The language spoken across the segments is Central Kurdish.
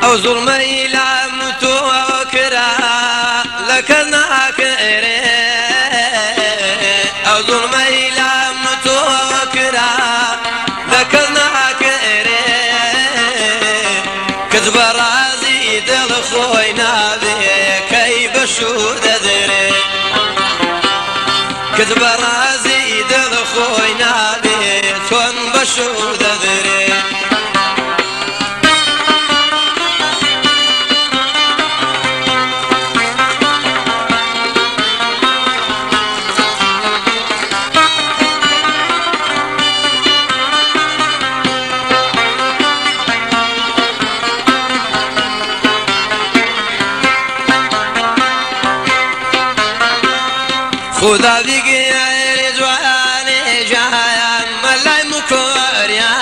او ظلمي لا متوكرا لكناك اري او ظلمي لا متوكرا لكناك اري كذب رازي دل خوينا بكي بشود ذري كذب رازي دل خوينا بتون بشود ذري خدا بيجي رضواني جايان ملاي مكوريان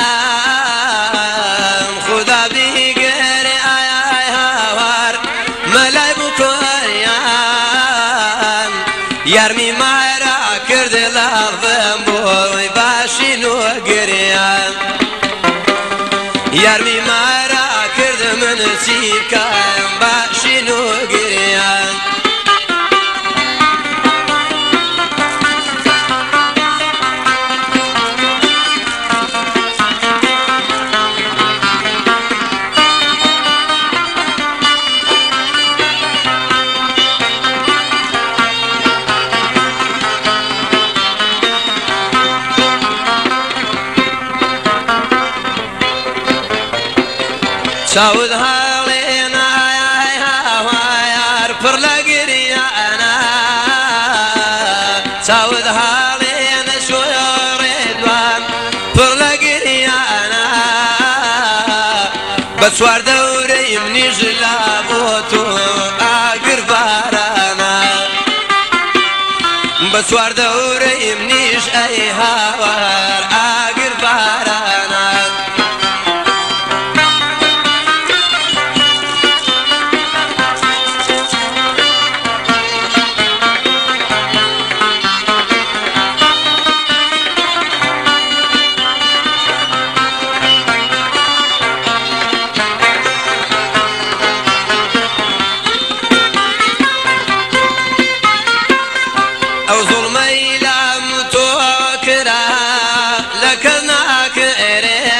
خدا بيجي هوار ملاي مكوريان يرمي مارا كرد الارض بوي باشين وقريان يرمي مارا كرد من سيكان باشين وقريان سعود هالينا يا هوار فرلقري انا سعود هالينا شو يريدوان فرلقري انا بسوار دوري مني جلابوتو اقر بارانا بسوار دوري منيش اي هوار اقر بارانا او ظلمي لا متوكرا لكناك اري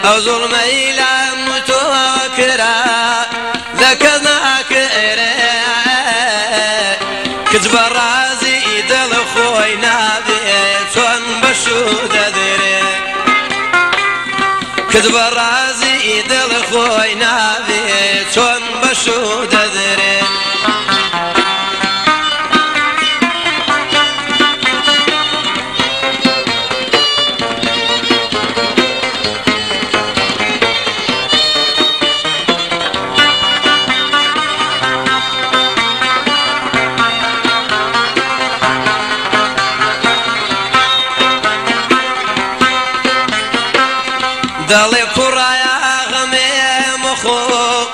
او ظلمي لا متوكرا لكناك اري كذب رازي دل خوينا بيتون بشود ذري كذب رازي دل خوينا بيتون بشود ذري دلي قرايا غمي مخوق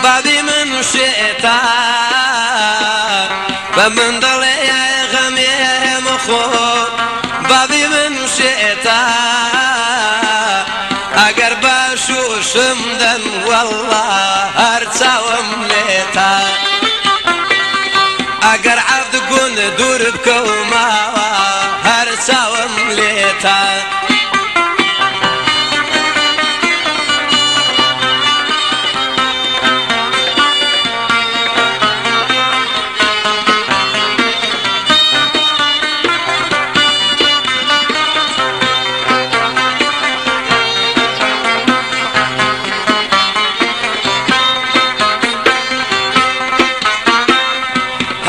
بابي من شئتا بمن دلي غمي مخوق بابي من شئتا اگر باشو شمدن والله هرتا ومليتا اگر عبد قول دور بكوما هرتا ومليتا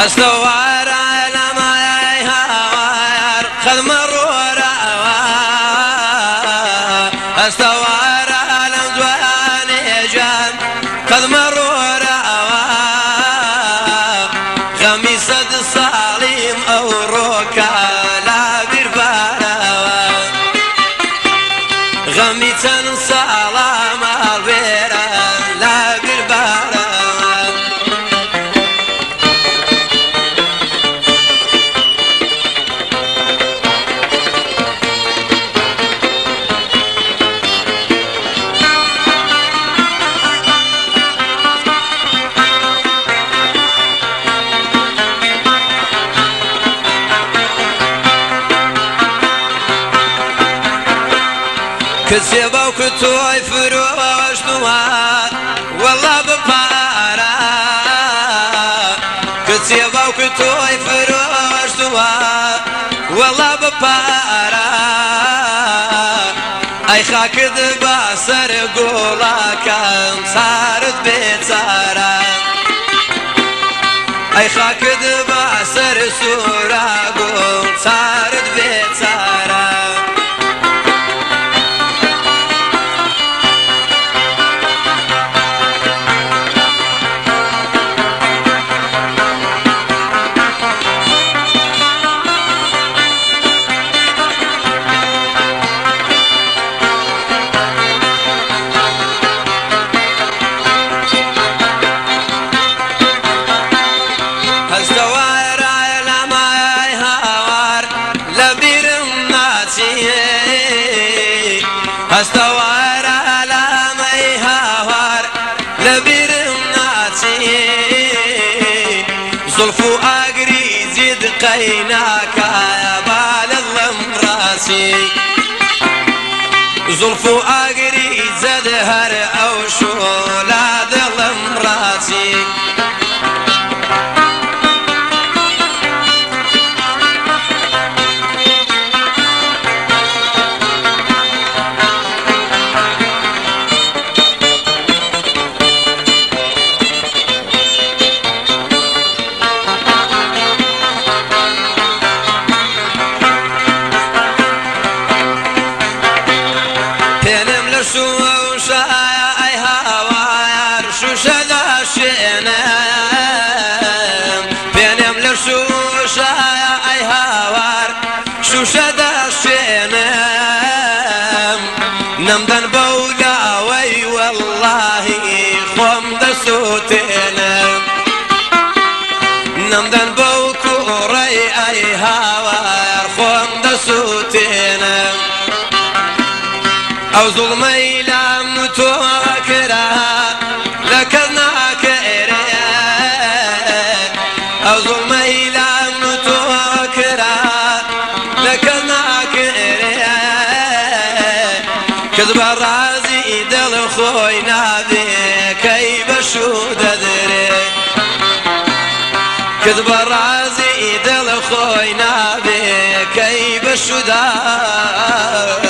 استوار على ما يهوار خذ مرور استوار على دواني جان خذ مرور خميسة الصاليم او روكا لا بربارا غميسة صالام البيرا لا بربارا کسی باوکو توی فرۆشتووە وەڵا بپارە کسی باوکو توی فرۆشتووە وەڵا بپارە ئەی خاکت بە سەر گوڵەکەم چارت بێچارە ئەی خاکت بە سەر سوورەگوڵ چارت بێچارە هەستەوارە لامەی هاوار لەبیرم ناچی زولف و ئاگری زید قەیناکایە با لەڵم ڕاستی زولف و ئاگری زەد هەر ئەو شۆلا دڵم ڕاستی شوشايا أي هوار شوشة داشينم بينهم لشوشايا أي هوار شوشة داشينم نمدن بولا وي والله خوم دسوتينم نمدن بوكو ري أي هوار خوم دسوتينم ئەو زوڵمەی لام تۆ کرا لە کەس ناکەرێ ئەو زوڵمەی لام تۆ کرا لە کەس ناکەرێ کەس بە ڕازی دڵ خۆی نابێ کەی بەشوو دەدرێ کەس بە ڕازی دڵ خۆی نابێ کەی بەشوو دەدرێ